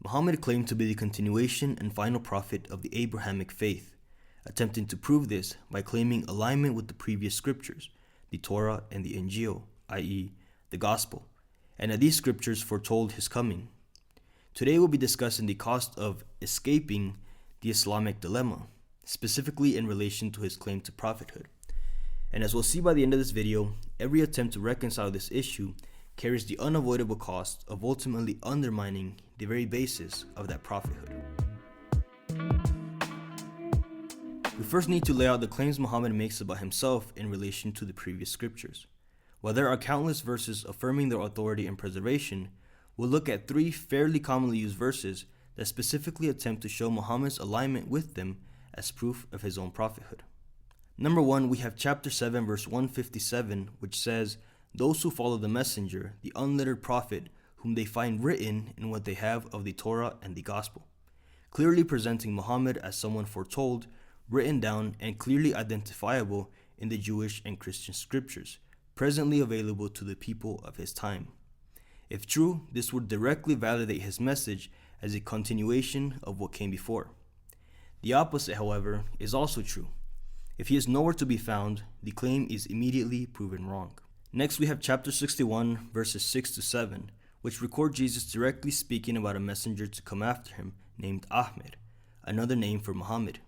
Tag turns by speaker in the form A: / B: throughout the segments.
A: Muhammad claimed to be the continuation and final prophet of the Abrahamic faith, attempting to prove this by claiming alignment with the previous scriptures, the Torah and the Injil, i.e., the Gospel, and that these scriptures foretold his coming. Today we'll be discussing the cost of escaping the Islamic dilemma, specifically in relation to his claim to prophethood. And as we'll see by the end of this video, every attempt to reconcile this issue carries the unavoidable cost of ultimately undermining the very basis of that prophethood. We first need to lay out the claims Muhammad makes about himself in relation to the previous scriptures. While there are countless verses affirming their authority and preservation, we'll look at three fairly commonly used verses that specifically attempt to show Muhammad's alignment with them as proof of his own prophethood. Number 1, we have chapter 7 verse 157, which says, "Those who follow the messenger, the unlettered prophet, whom they find written in what they have of the Torah and the Gospel," clearly presenting Muhammad as someone foretold, written down, and clearly identifiable in the Jewish and Christian scriptures, presently available to the people of his time. If true, this would directly validate his message as a continuation of what came before. The opposite, however, is also true. If he is nowhere to be found, the claim is immediately proven wrong. Next, we have chapter 61, verses 6 to 7, which record Jesus directly speaking about a messenger to come after him named Ahmed, another name for Muhammad.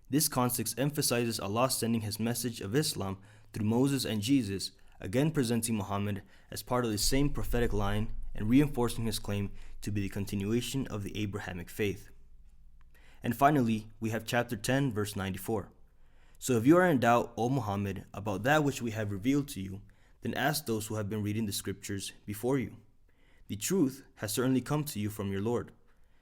A: This context emphasizes Allah sending his message of Islam through Moses and Jesus, again presenting Muhammad as part of the same prophetic line and reinforcing his claim to be the continuation of the Abrahamic faith. And finally, we have chapter 10, verse 94. "So if you are in doubt, O Muhammad, about that which we have revealed to you, then ask those who have been reading the scriptures before you. The truth has certainly come to you from your Lord,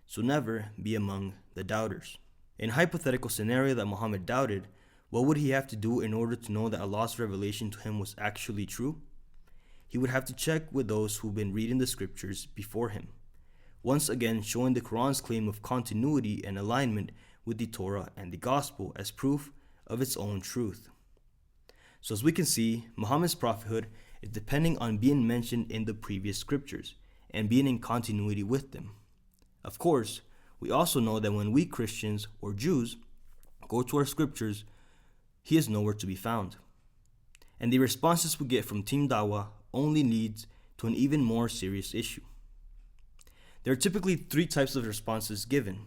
A: so never be among the doubters." In a hypothetical scenario that Muhammad doubted, what would he have to do in order to know that Allah's revelation to him was actually true? He would have to check with those who've been reading the scriptures before him, once again showing the Qur'an's claim of continuity and alignment with the Torah and the Gospel as proof of its own truth. So as we can see, Muhammad's prophethood is depending on being mentioned in the previous scriptures and being in continuity with them. Of course, we also know that when we Christians or Jews go to our scriptures, he is nowhere to be found. And the responses we get from Team Dawah only leads to an even more serious issue. There are typically three types of responses given.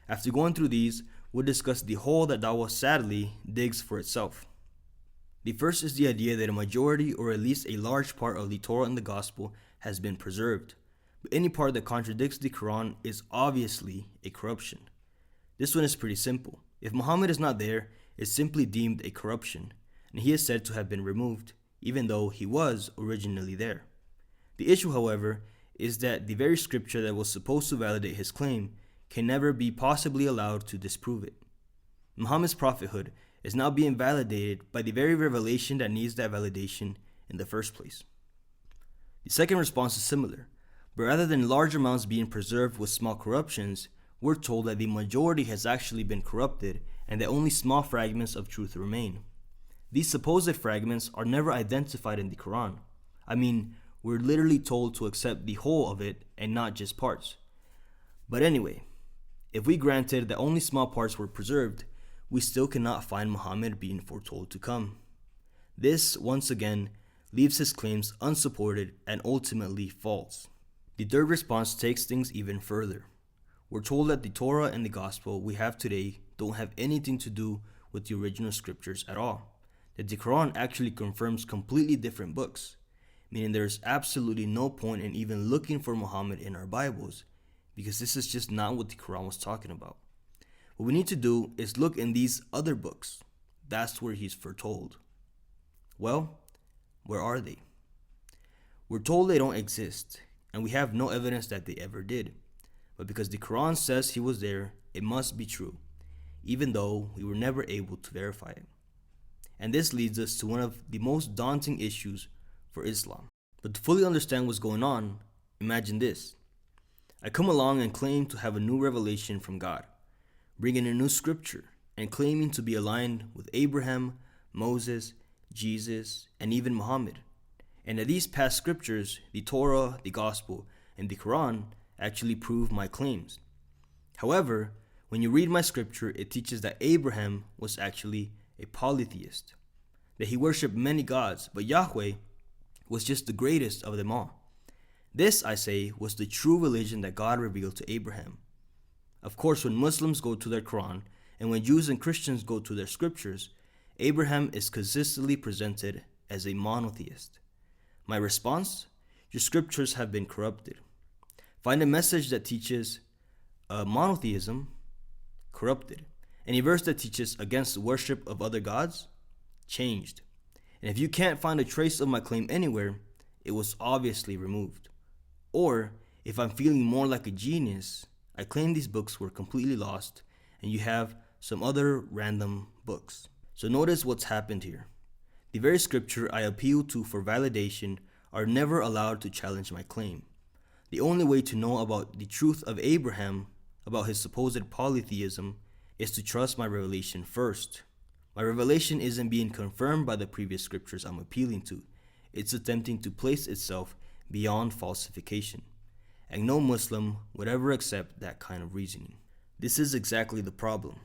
A: After going through these, we'll discuss the hole that Dawah sadly digs for itself. The first is the idea that a majority or at least a large part of the Torah and the Gospel has been preserved, but any part that contradicts the Qur'an is obviously a corruption. This one is pretty simple. If Muhammad is not there, it's simply deemed a corruption, and he is said to have been removed, even though he was originally there. The issue, however, is that the very scripture that was supposed to validate his claim can never be possibly allowed to disprove it. Muhammad's prophethood is now being validated by the very revelation that needs that validation in the first place. The second response is similar, but rather than large amounts being preserved with small corruptions, we're told that the majority has actually been corrupted and that only small fragments of truth remain. These supposed fragments are never identified in the Qur'an. I mean, we're literally told to accept the whole of it and not just parts. But anyway, if we granted that only small parts were preserved, we still cannot find Muhammad being foretold to come. This, once again, leaves his claims unsupported and ultimately false. The third response takes things even further. We're told that the Torah and the Gospel we have today don't have anything to do with the original scriptures at all. That the Qur'an actually confirms completely different books, meaning there's absolutely no point in even looking for Muhammad in our Bibles, because this is just not what the Qur'an was talking about. What we need to do is look in these other books. That's where he's foretold. Well, where are they? We're told they don't exist, and we have no evidence that they ever did. But because the Qur'an says he was there, it must be true, even though we were never able to verify it. And this leads us to one of the most daunting issues for Islam. But to fully understand what's going on, imagine this. I come along and claim to have a new revelation from God, bringing a new scripture and claiming to be aligned with Abraham, Moses, Jesus, and even Muhammad. And that these past scriptures, the Torah, the Gospel, and the Qur'an, actually prove my claims. However, when you read my scripture, it teaches that Abraham was actually a polytheist, that he worshipped many gods, but Yahweh was just the greatest of them all. This, I say, was the true religion that God revealed to Abraham. Of course, when Muslims go to their Qur'an, and when Jews and Christians go to their scriptures, Abraham is consistently presented as a monotheist. My response? Your scriptures have been corrupted. Find a message that teaches monotheism, corrupted. Any verse that teaches against the worship of other gods, changed. And if you can't find a trace of my claim anywhere, it was obviously removed. Or, if I'm feeling more like a genius, I claim these books were completely lost and you have some other random books. So notice what's happened here. The very scripture I appeal to for validation are never allowed to challenge my claim. The only way to know about the truth of Abraham, about his supposed polytheism, is to trust my revelation first. My revelation isn't being confirmed by the previous scriptures I'm appealing to. It's attempting to place itself beyond falsification. And no Muslim would ever accept that kind of reasoning. This is exactly the problem.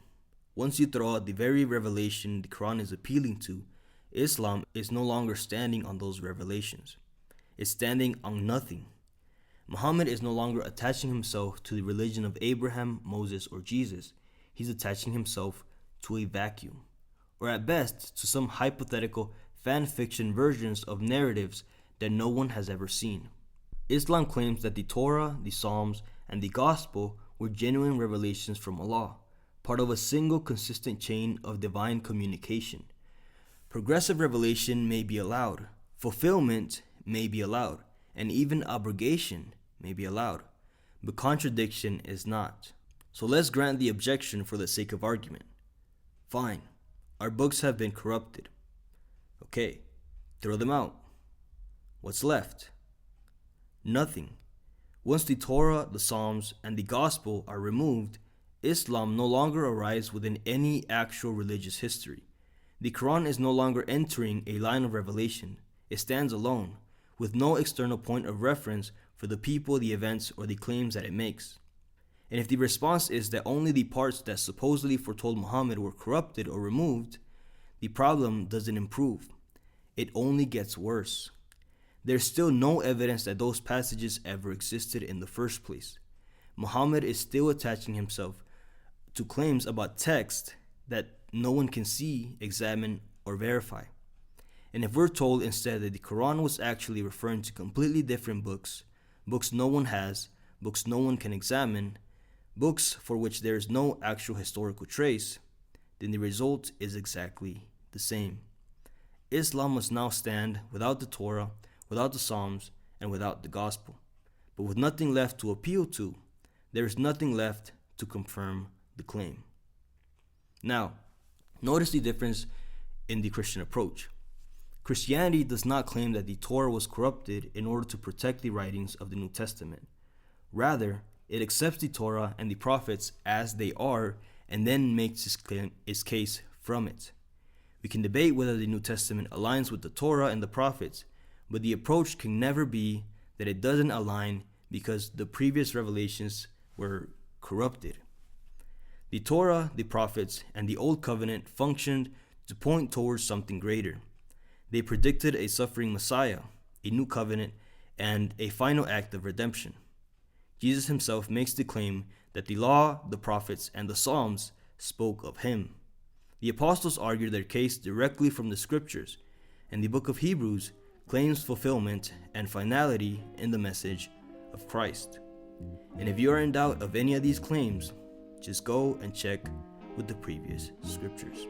A: Once you throw out the very revelation the Quran is appealing to, Islam is no longer standing on those revelations. It's standing on nothing. Muhammad is no longer attaching himself to the religion of Abraham, Moses, or Jesus. He's attaching himself to a vacuum, or at best to some hypothetical fan fiction versions of narratives that no one has ever seen. Islam claims that the Torah, the Psalms, and the Gospel were genuine revelations from Allah, part of a single consistent chain of divine communication. Progressive revelation may be allowed, fulfillment may be allowed, and even abrogation may be allowed, but contradiction is not. So let's grant the objection for the sake of argument. Fine, our books have been corrupted. Okay, throw them out. What's left? Nothing. Once the Torah, the Psalms, and the Gospel are removed, Islam no longer arrives within any actual religious history. The Quran is no longer entering a line of revelation. It stands alone, with no external point of reference for the people, the events, or the claims that it makes. And if the response is that only the parts that supposedly foretold Muhammad were corrupted or removed, the problem doesn't improve. It only gets worse. There's still no evidence that those passages ever existed in the first place. Muhammad is still attaching himself to claims about text that no one can see, examine, or verify. And if we're told instead that the Quran was actually referring to completely different books, books no one has, books no one can examine, books for which there is no actual historical trace, then the result is exactly the same. Islam must now stand without the Torah, without the Psalms, and without the Gospel. But with nothing left to appeal to, there is nothing left to confirm the claim. Now, notice the difference in the Christian approach. Christianity does not claim that the Torah was corrupted in order to protect the writings of the New Testament. Rather, it accepts the Torah and the prophets as they are and then makes its case from it. We can debate whether the New Testament aligns with the Torah and the prophets, but the approach can never be that it doesn't align because the previous revelations were corrupted. The Torah, the prophets, and the Old Covenant functioned to point towards something greater. They predicted a suffering Messiah, a new covenant, and a final act of redemption. Jesus himself makes the claim that the law, the prophets, and the Psalms spoke of him. The apostles argue their case directly from the scriptures, and the book of Hebrews claims fulfillment and finality in the message of Christ. And if you are in doubt of any of these claims, just go and check with the previous scriptures.